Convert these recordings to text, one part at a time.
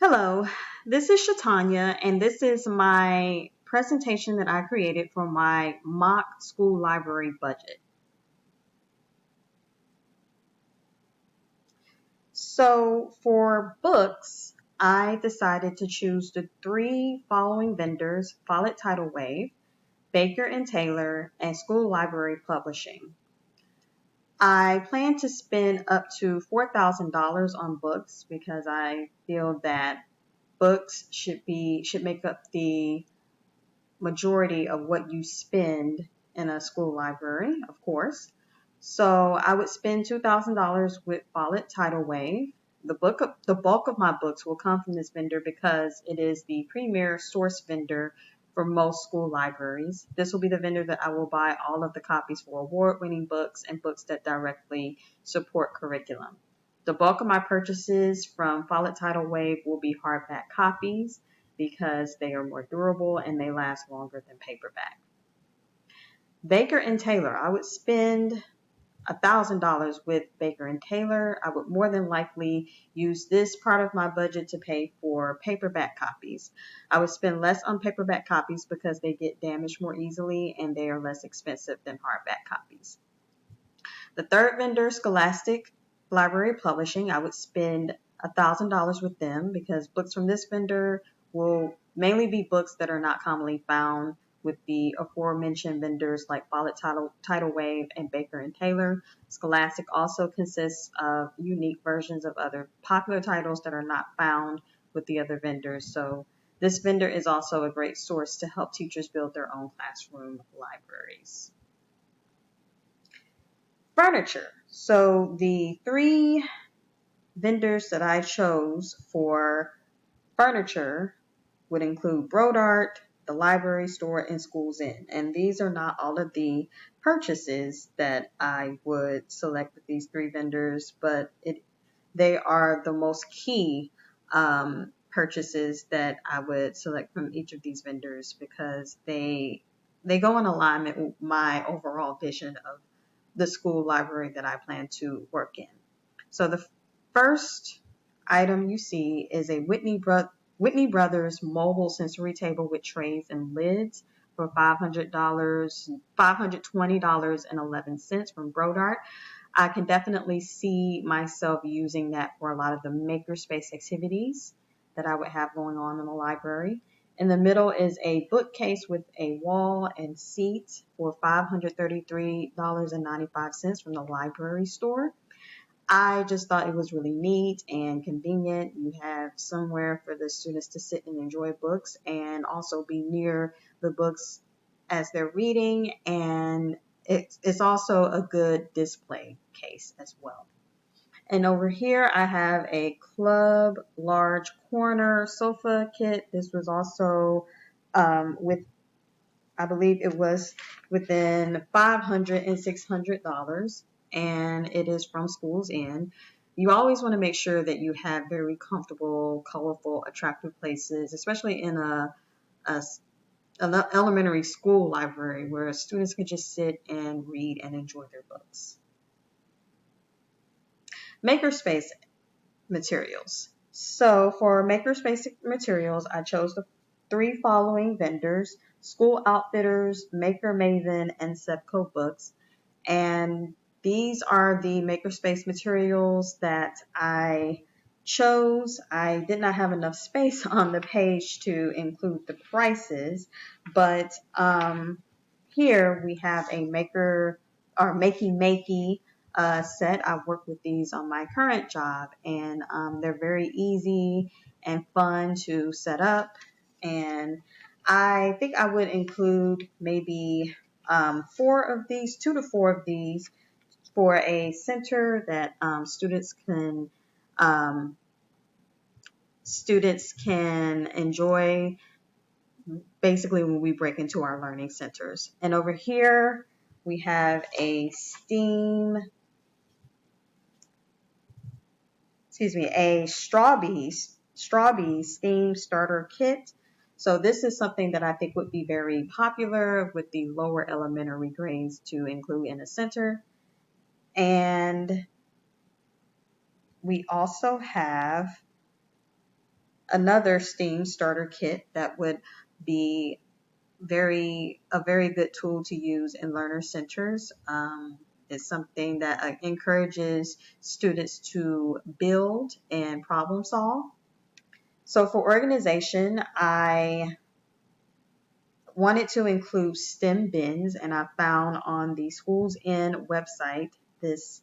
Hello, this is Shatanya, and this is my presentation that I created for my mock school library budget. So for books, I decided to choose the three following vendors: Follett Tidal Wave, Baker and Taylor, and School Library Publishing. I plan to spend up to $4,000 on books because I feel that books should make up the majority of what you spend in a school library, of course. So I would spend $2,000 with Follett Tidal Wave. The bulk of my books will come from this vendor because it is the premier source vendor for most school libraries. This will be the vendor that I will buy all of the copies for award-winning books and books that directly support curriculum. The bulk of my purchases from Follett Tidal Wave will be hardback copies because they are more durable and they last longer than paperback. Baker and Taylor, I would spend $1,000 with Baker and Taylor. I would more than likely use this part of my budget to pay for paperback copies. I would spend less on paperback copies because they get damaged more easily and they are less expensive than hardback copies. The third vendor, Scholastic Library Publishing, I would spend $1,000 with them because books from this vendor will mainly be books that are not commonly found with the aforementioned vendors like Follett Tidal Wave and Baker and Taylor. Scholastic also consists of unique versions of other popular titles that are not found with the other vendors. So this vendor is also a great source to help teachers build their own classroom libraries. Furniture. So the three vendors that I chose for furniture would include Brodart, the library store, and Schools Inn. And these are not all of the purchases that I would select with these three vendors, but they are the most key purchases that I would select from each of these vendors because they go in alignment with my overall vision of the school library that I plan to work in. So the first item you see is a Whitney Brothers mobile sensory table with trays and lids for $520.11 from Brodart. I can definitely see myself using that for a lot of the makerspace activities that I would have going on in the library. In the middle is a bookcase with a wall and seat for $533.95 from the library store. I just thought it was really neat and convenient. You have somewhere for the students to sit and enjoy books and also be near the books as they're reading. And it's also a good display case as well. And over here, I have a Club Large Corner sofa kit. This was also I believe it was within $500 and $600, and it is from Schools Inn. You always want to make sure that you have very comfortable, colorful, attractive places, especially in an elementary school library where students can just sit and read and enjoy their books. Makerspace materials. So for Makerspace materials, I chose the three following vendors: School Outfitters, Maker Maven, and Sepco Books. And these are the Makerspace materials that I chose. I did not have enough space on the page to include the prices, but here we have a maker or makey set. I've worked with these on my current job, and they're very easy and fun to set up. And I think I would include maybe two to four of these for a center that um, students can enjoy basically when we break into our learning centers. And over here we have a Strawbee steam starter kit. So this is something that I think would be very popular with the lower elementary grades to include in a center. And we also have another STEAM starter kit that would be a very good tool to use in learner centers. It's something that encourages students to build and problem solve. So for organization, I wanted to include STEM bins, and I found on the Schools In website this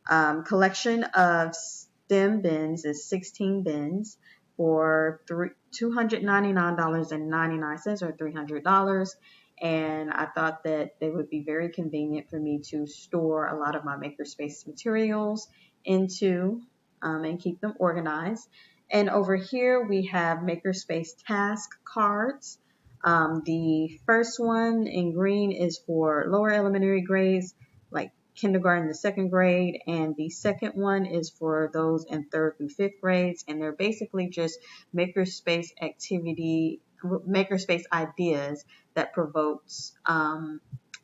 collection of STEM bins is 16 bins for $299.99 or $300. And I thought that they would be very convenient for me to store a lot of my makerspace materials into and keep them organized. And over here we have makerspace task cards. The first one in green is for lower elementary grades, like kindergarten to second grade, and the second one is for those in third through fifth grades, and they're basically just makerspace ideas that provokes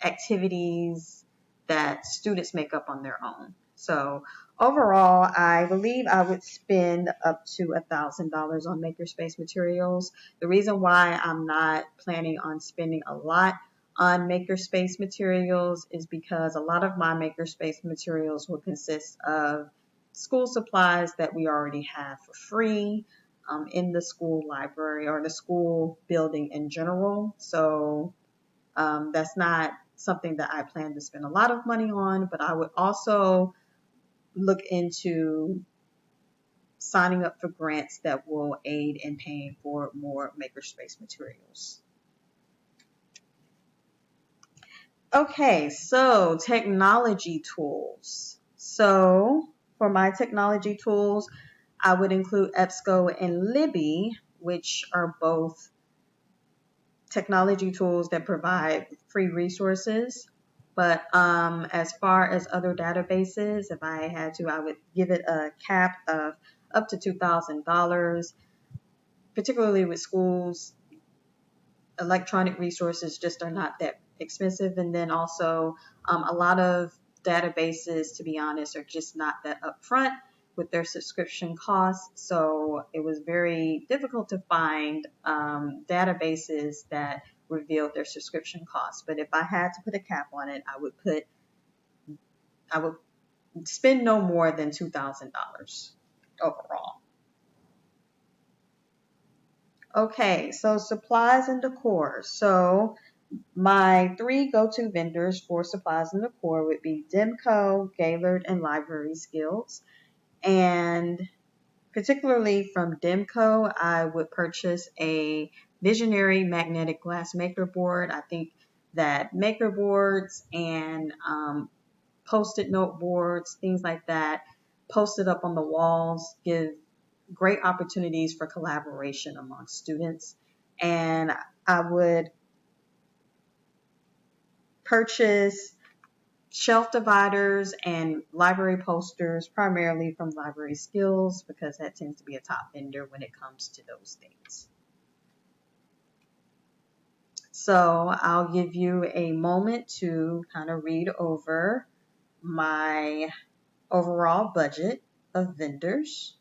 activities that students make up on their own. So overall, I believe I would spend up to $1,000 on makerspace materials. The reason why I'm not planning on spending a lot on makerspace materials is because a lot of my makerspace materials will consist of school supplies that we already have for free in the school library or the school building in general. So that's not something that I plan to spend a lot of money on, but I would also look into signing up for grants that will aid in paying for more makerspace materials. Okay, so technology tools. So for my technology tools, I would include EBSCO and Libby, which are both technology tools that provide free resources. But as far as other databases, if I had to, I would give it a cap of up to $2,000, particularly with schools. Electronic resources just are not that expensive. And then also a lot of databases, to be honest, are just not that upfront with their subscription costs. So it was very difficult to find databases that revealed their subscription costs. But if I had to put a cap on it, I would spend no more than $2,000 overall. Okay, so supplies and decor. So my three go-to vendors for supplies and decor would be Demco, Gaylord, and Library Skills. And particularly from Demco, I would purchase a Visionary magnetic glass maker board. I think that maker boards and post-it note boards, things like that, posted up on the walls give great opportunities for collaboration among students. And I would purchase shelf dividers and library posters primarily from Library Skills because that tends to be a top vendor when it comes to those things. So I'll give you a moment to kind of read over my overall budget of vendors.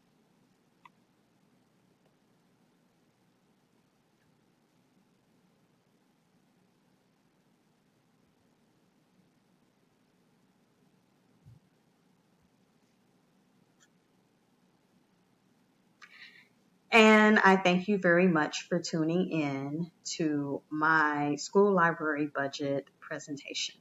And I thank you very much for tuning in to my school library budget presentation.